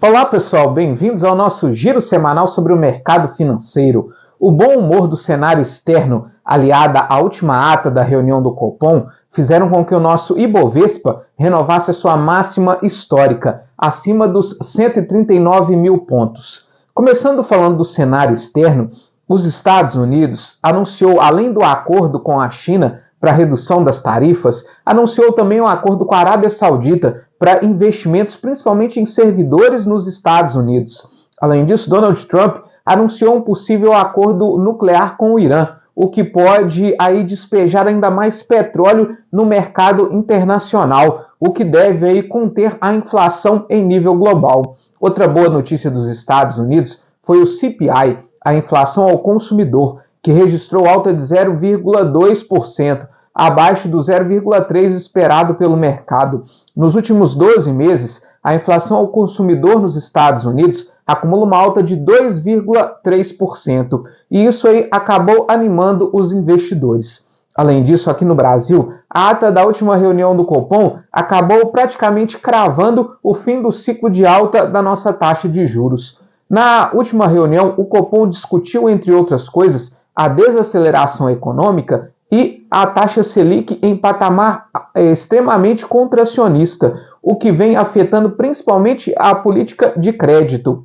Olá pessoal, bem-vindos ao nosso giro semanal sobre o mercado financeiro. O bom humor do cenário externo, aliada à última ata da reunião do Copom, fizeram com que o nosso Ibovespa renovasse a sua máxima histórica, acima dos 139 mil pontos. Começando falando do cenário externo, os Estados Unidos anunciou, além do acordo com a China para a redução das tarifas, anunciou também um acordo com a Arábia Saudita para investimentos, principalmente em servidores nos Estados Unidos. Além disso, Donald Trump anunciou um possível acordo nuclear com o Irã, o que pode aí despejar ainda mais petróleo no mercado internacional, o que deve aí conter a inflação em nível global. Outra boa notícia dos Estados Unidos foi o CPI, a inflação ao consumidor, que registrou alta de 0,2%, abaixo do 0,3% esperado pelo mercado. Nos últimos 12 meses, a inflação ao consumidor nos Estados Unidos acumula uma alta de 2,3%, e isso aí acabou animando os investidores. Além disso, aqui no Brasil, a ata da última reunião do Copom acabou praticamente cravando o fim do ciclo de alta da nossa taxa de juros. Na última reunião, o Copom discutiu, entre outras coisas, a desaceleração econômica e a taxa Selic em patamar extremamente contracionista, o que vem afetando principalmente a política de crédito,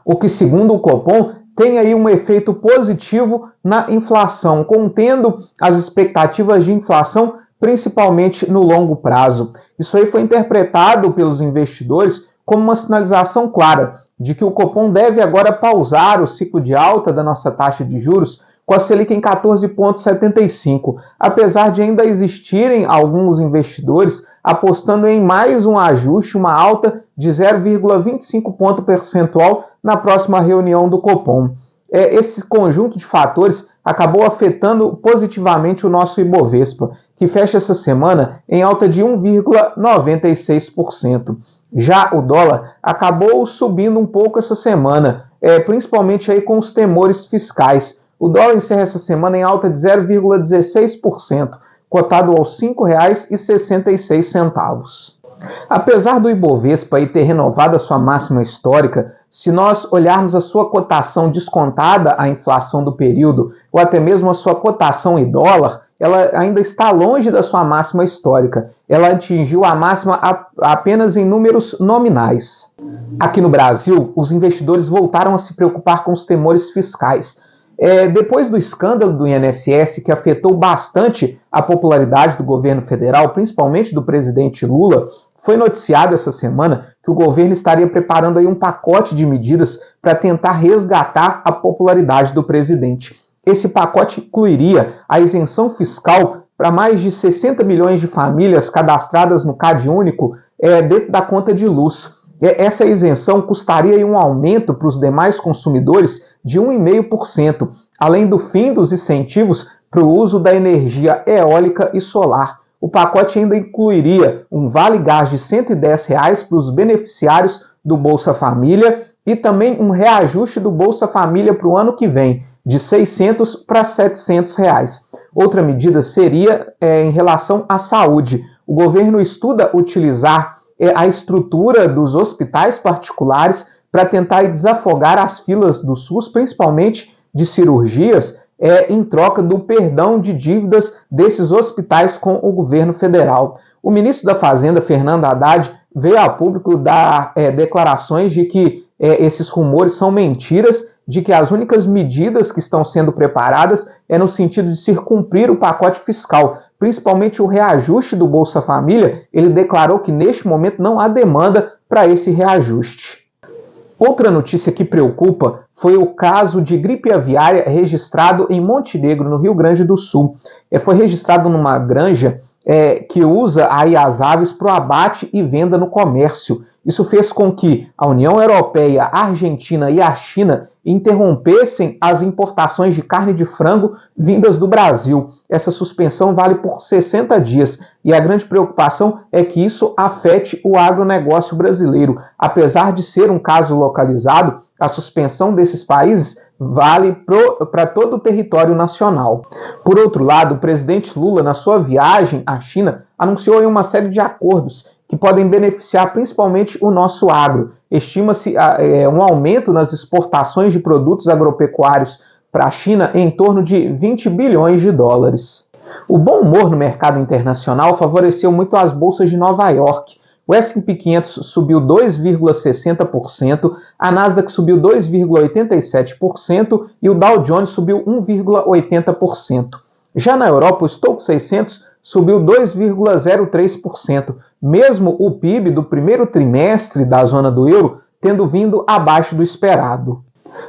o que, segundo o Copom, tem aí um efeito positivo na inflação, contendo as expectativas de inflação, principalmente no longo prazo. Isso aí foi interpretado pelos investidores como uma sinalização clara de que o Copom deve agora pausar o ciclo de alta da nossa taxa de juros com a Selic em 14,75, apesar de ainda existirem alguns investidores apostando em mais um ajuste, uma alta de 0,25 ponto percentual na próxima reunião do Copom. Esse conjunto de fatores acabou afetando positivamente o nosso Ibovespa, que fecha essa semana em alta de 1,96%. Já o dólar acabou subindo um pouco essa semana, principalmente aí com os temores fiscais. O dólar encerra essa semana em alta de 0,16%, cotado aos R$ 5,66. Apesar do Ibovespa ter renovado a sua máxima histórica, se nós olharmos a sua cotação descontada à inflação do período, ou até mesmo a sua cotação em dólar, ela ainda está longe da sua máxima histórica. Ela atingiu a máxima apenas em números nominais. Aqui no Brasil, os investidores voltaram a se preocupar com os temores fiscais. Depois do escândalo do INSS, que afetou bastante a popularidade do governo federal, principalmente do presidente Lula, foi noticiado essa semana que o governo estaria preparando aí um pacote de medidas para tentar resgatar a popularidade do presidente. Esse pacote incluiria a isenção fiscal para mais de 60 milhões de famílias cadastradas no CadÚnico dentro da conta de luz. Essa isenção custaria um aumento para os demais consumidores de 1,5%, além do fim dos incentivos para o uso da energia eólica e solar. O pacote ainda incluiria um vale-gás de R$ 110 para os beneficiários do Bolsa Família e também um reajuste do Bolsa Família para o ano que vem, de R$ 600 para R$ 700. Outra medida seria em relação à saúde. O governo estuda utilizar a estrutura dos hospitais particulares para tentar desafogar as filas do SUS, principalmente de cirurgias, em troca do perdão de dívidas desses hospitais com o governo federal. O ministro da Fazenda, Fernando Haddad, veio a público dar declarações de que esses rumores são mentiras, de que as únicas medidas que estão sendo preparadas no sentido de se cumprir o pacote fiscal, principalmente o reajuste do Bolsa Família. Ele declarou que neste momento não há demanda para esse reajuste. Outra notícia que preocupa foi o caso de gripe aviária registrado em Montenegro, no Rio Grande do Sul. Foi registrado numa granja que usa aí as aves para o abate e venda no comércio. Isso fez com que a União Europeia, a Argentina e a China interrompessem as importações de carne de frango vindas do Brasil. Essa suspensão vale por 60 dias e a grande preocupação é que isso afete o agronegócio brasileiro. Apesar de ser um caso localizado, a suspensão desses países vale para todo o território nacional. Por outro lado, o presidente Lula, na sua viagem à China, anunciou uma série de acordos que podem beneficiar principalmente o nosso agro. Estima-se um aumento nas exportações de produtos agropecuários para a China em torno de 20 bilhões de dólares. O bom humor no mercado internacional favoreceu muito as bolsas de Nova York. O S&P 500 subiu 2,60%, a Nasdaq subiu 2,87% e o Dow Jones subiu 1,80%. Já na Europa, o Stoxx 600 subiu 2,03%, mesmo o PIB do primeiro trimestre da zona do euro tendo vindo abaixo do esperado.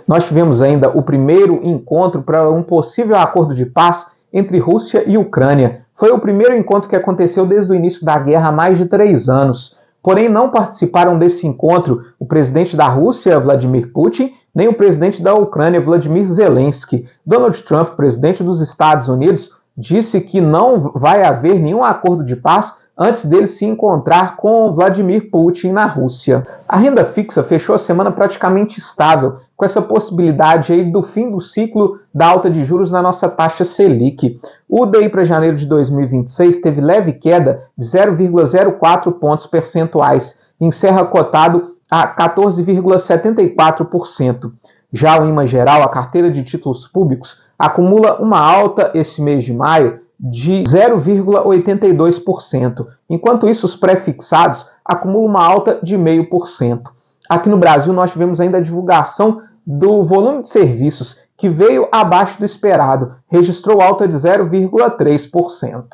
Nós tivemos ainda o primeiro encontro para um possível acordo de paz entre Rússia e Ucrânia. Foi o primeiro encontro que aconteceu desde o início da guerra há mais de 3 anos. Porém, não participaram desse encontro o presidente da Rússia, Vladimir Putin, nem o presidente da Ucrânia, Vladimir Zelensky. Donald Trump, presidente dos Estados Unidos, disse que não vai haver nenhum acordo de paz antes dele se encontrar com Vladimir Putin na Rússia. A renda fixa fechou a semana praticamente estável, com essa possibilidade aí do fim do ciclo da alta de juros na nossa taxa Selic. O DI para janeiro de 2026 teve leve queda de 0,04 pontos percentuais, encerra cotado a 14,74%. Já o IMA geral, a carteira de títulos públicos, acumula uma alta esse mês de maio de 0,82%. Enquanto isso, os pré-fixados acumulam uma alta de 0,5%. Aqui no Brasil, nós tivemos ainda a divulgação do volume de serviços, que veio abaixo do esperado, registrou alta de 0,3%.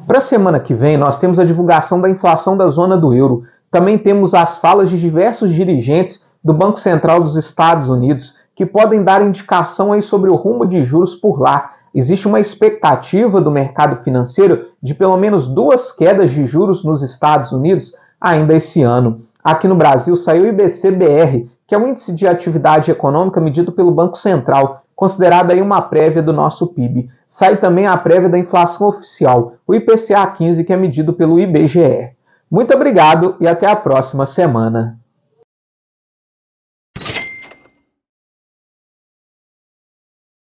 Para a semana que vem, nós temos a divulgação da inflação da zona do euro. Também temos as falas de diversos dirigentes do Banco Central dos Estados Unidos, que podem dar indicação aí sobre o rumo de juros por lá. Existe uma expectativa do mercado financeiro de pelo menos 2 quedas de juros nos Estados Unidos ainda esse ano. Aqui no Brasil saiu o IBC-BR, que é o índice de atividade econômica medido pelo Banco Central, considerado aí uma prévia do nosso PIB. Sai também a prévia da inflação oficial, o IPCA 15, que é medido pelo IBGE. Muito obrigado e até a próxima semana.